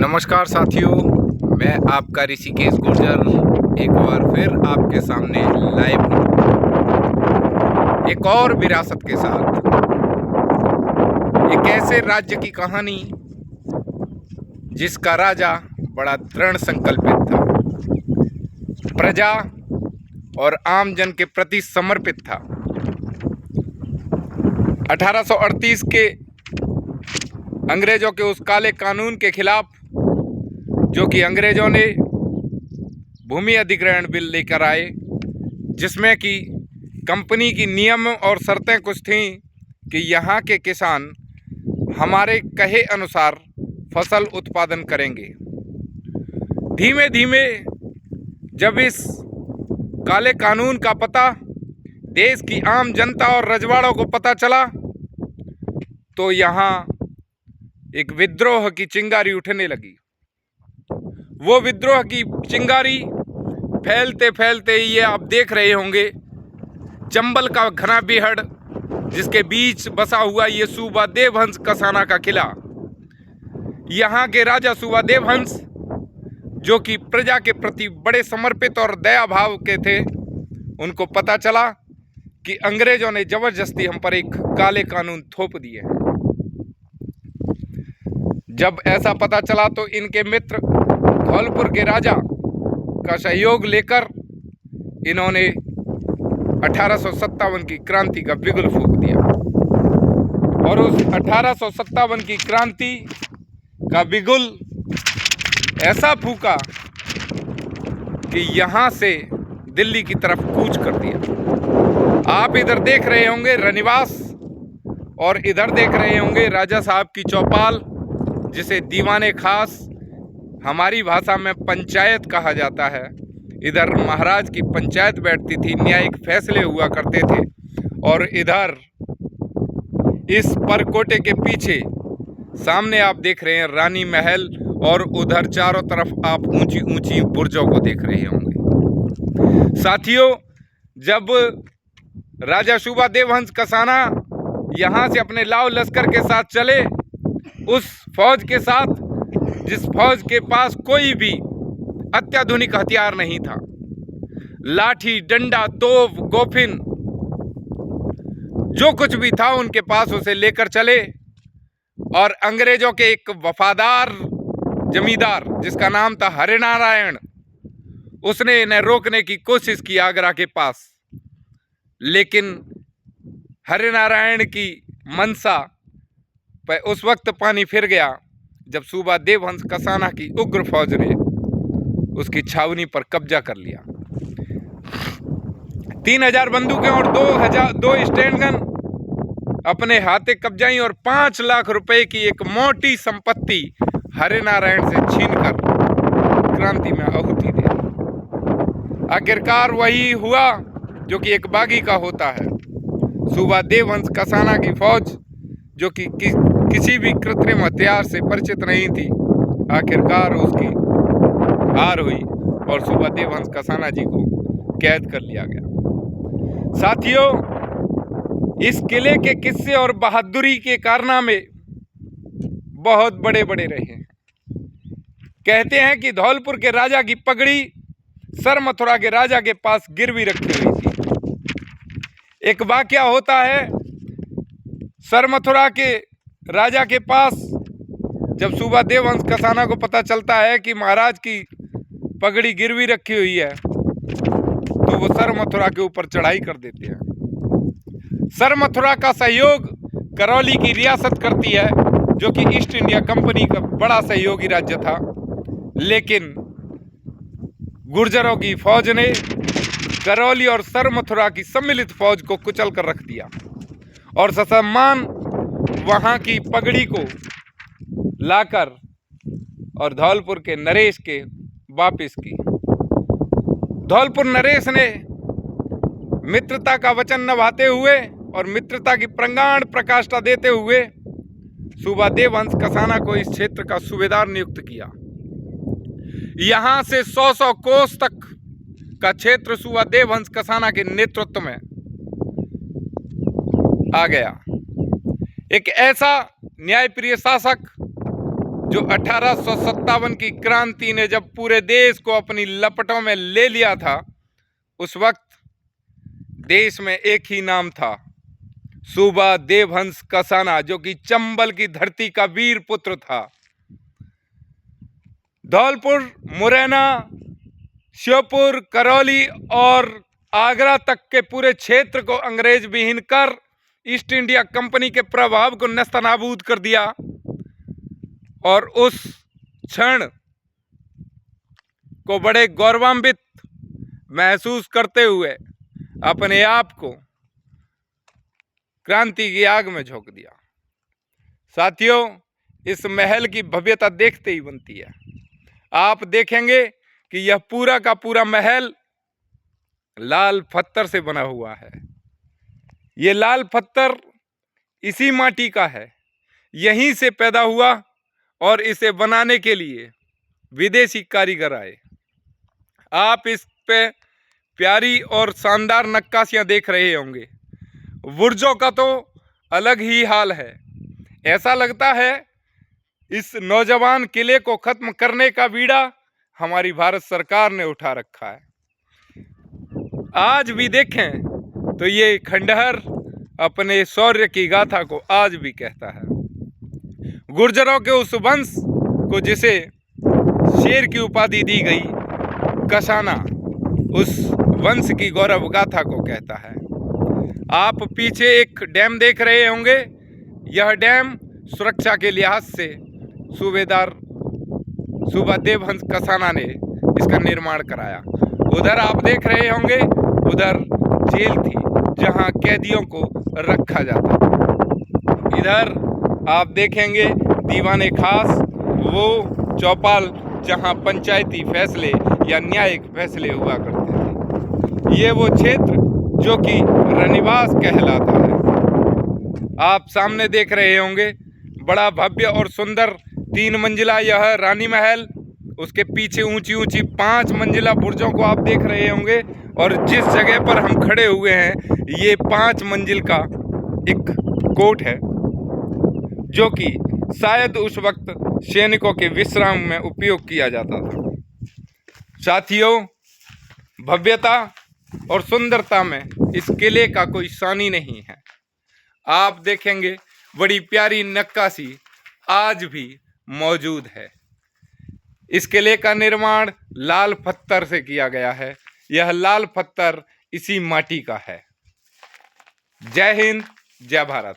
नमस्कार साथियों, मैं आपका ऋषिकेश गुर्जर एक बार फिर आपके सामने लाइव हूँ एक और विरासत के साथ। एक ऐसे राज्य की कहानी जिसका राजा बड़ा दृढ़ संकल्पित था, प्रजा और आम जन के प्रति समर्पित था। 1838 के अंग्रेजों के उस काले कानून के खिलाफ, जो कि अंग्रेजों ने भूमि अधिग्रहण बिल लेकर आए, जिसमें कि कंपनी की नियम और शर्तें कुछ थीं कि यहाँ के किसान हमारे कहे अनुसार फसल उत्पादन करेंगे। धीमे धीमे जब इस काले कानून का पता देश की आम जनता और रजवाड़ों को पता चला, तो यहाँ एक विद्रोह की चिंगारी उठने लगी। वो विद्रोह की चिंगारी फैलते फैलते ये आप देख रहे होंगे, चंबल का घना बेहड़ जिसके बीच बसा हुआ ये सूबा देवहंस कसाना का किला। यहाँ के राजा सूबा देवहंस, जो कि प्रजा के प्रति बड़े समर्पित और दया भाव के थे, उनको पता चला कि अंग्रेजों ने जबरदस्ती हम पर एक काले कानून थोप दिए हैं। जब ऐसा पता चला तो इनके मित्र धौलपुर के राजा का सहयोग लेकर इन्होंने 1857 की क्रांति का बिगुल फूंक दिया। और उस 1857 की क्रांति का बिगुल ऐसा फूंका कि यहाँ से दिल्ली की तरफ कूच कर दिया। आप इधर देख रहे होंगे रनिवास और इधर देख रहे होंगे राजा साहब की चौपाल, जिसे दीवाने खास हमारी भाषा में पंचायत कहा जाता है। इधर महाराज की पंचायत बैठती थी, न्यायिक फैसले हुआ करते थे। और इधर इस परकोटे के पीछे सामने आप देख रहे हैं रानी महल, और उधर चारों तरफ आप ऊंची ऊंची बुर्जों को देख रहे होंगे। साथियों, जब राजा सूबा देवहंस कसाना यहाँ से अपने लाव लश्कर के साथ चले, उस फौज के साथ जिस फौज के पास कोई भी अत्याधुनिक हथियार नहीं था, लाठी, डंडा, तोप, गोफिन, जो कुछ भी था उनके पास उसे लेकर चले। और अंग्रेजों के एक वफादार जमींदार जिसका नाम था हरिनारायण, उसने इन्हें रोकने की कोशिश की आगरा के पास, लेकिन हरिनारायण की मंशा पर उस वक्त पानी फिर गया जब सूबा देवहंस कसाना की उग्र फौज ने उसकी छावनी पर कब्जा कर लिया। 3000 बंदूकें और 2 स्टैंड गन अपने हाथे कब्जाई और 5 लाख रुपए की एक मोटी संपत्ति हरिनारायण से छीनकर क्रांति में आहुति दे दी। आखिरकार वही हुआ जो कि एक बागी का होता है। सूबा देवहंस कसाना की फौज, जो कि किसी भी कृत्रिम हथियार से परिचित नहीं थी, आखिरकार उसकी हार हुई और सूबा देवहंस कसाना जी को कैद कर लिया गया। साथियों, इस किले के किस्से और बहादुरी के कारनामे बहुत बड़े बड़े रहे हैं। कहते हैं कि धौलपुर के राजा की पगड़ी सर मथुरा के राजा के पास गिरवी रखी हुई थी। एक वाकया होता है, सर मथुरा के राजा के पास जब सूबा देवहंस कसाना को पता चलता है कि महाराज की पगड़ी गिरवी रखी हुई है, तो वो सर मथुरा के ऊपर चढ़ाई कर देते हैं। सर मथुरा का सहयोग करौली की रियासत करती है, जो कि ईस्ट इंडिया कंपनी का बड़ा सहयोगी राज्य था। लेकिन गुर्जरों की फौज ने करौली और सर मथुरा की सम्मिलित फौज को कुचल कर रख दिया और ससम्मान वहां की पगड़ी को लाकर और धौलपुर के नरेश के वापिस की। धौलपुर नरेश ने मित्रता का वचन निभाते हुए और मित्रता की प्रगाढ़ प्रकाष्ठा देते हुए सूबा देवहंस कसाना को इस क्षेत्र का सूबेदार नियुक्त किया। यहां से 100 कोस तक का क्षेत्र सूबा देवहंस कसाना के नेतृत्व में आ गया। एक ऐसा न्यायप्रिय शासक जो 1857 की क्रांति ने जब पूरे देश को अपनी लपटों में ले लिया था, उस वक्त देश में एक ही नाम था, सूबा देवहंस कसाना, जो कि चंबल की धरती का वीर पुत्र था। धौलपुर, मुरैना, श्योपुर, करौली और आगरा तक के पूरे क्षेत्र को अंग्रेज विहीन कर ईस्ट इंडिया कंपनी के प्रभाव को नस्तनाबूद कर दिया। और उस क्षण को बड़े गौरवान्वित महसूस करते हुए अपने आप को क्रांति की आग में झोंक दिया। साथियों, इस महल की भव्यता देखते ही बनती है। आप देखेंगे कि यह पूरा का पूरा महल लाल पत्थर से बना हुआ है। ये लाल पत्थर इसी माटी का है, यहीं से पैदा हुआ और इसे बनाने के लिए विदेशी कारीगर आए। आप इस पे प्यारी और शानदार नक्काशियां देख रहे होंगे। बुर्जों का तो अलग ही हाल है। ऐसा लगता है इस नौजवान किले को खत्म करने का बीड़ा हमारी भारत सरकार ने उठा रखा है। आज भी देखें तो ये खंडहर अपने शौर्य की गाथा को आज भी कहता है। गुर्जरों के उस वंश को जिसे शेर की उपाधि दी गई, कसाना उस वंश की गौरव गाथा को कहता है। आप पीछे एक डैम देख रहे होंगे। यह डैम सुरक्षा के लिहाज से सूबा देवहंस कसाना ने इसका निर्माण कराया। उधर आप देख रहे होंगे, उधर जेल थी जहां कैदियों को रखा जाता था। इधर आप देखेंगे दीवाने खास, वो चौपाल जहां पंचायती फैसले या न्यायिक फैसले हुआ करते थे। ये वो क्षेत्र जो कि रनिवास कहलाता है। आप सामने देख रहे होंगे बड़ा भव्य और सुंदर 3 मंजिला यह रानी महल। उसके पीछे ऊंची ऊंची 5 मंजिला बुर्जों को आप देख रहे होंगे। और जिस जगह पर हम खड़े हुए हैं, ये 5 मंजिल का एक कोर्ट है, जो कि शायद उस वक्त सैनिकों के विश्राम में उपयोग किया जाता था। साथियों, भव्यता और सुंदरता में इस किले का कोई सानी नहीं है। आप देखेंगे बड़ी प्यारी नक्काशी आज भी मौजूद है। इस किले का निर्माण लाल पत्थर से किया गया है। यह लाल पत्थर इसी माटी का है। जय हिंद, जय भारत।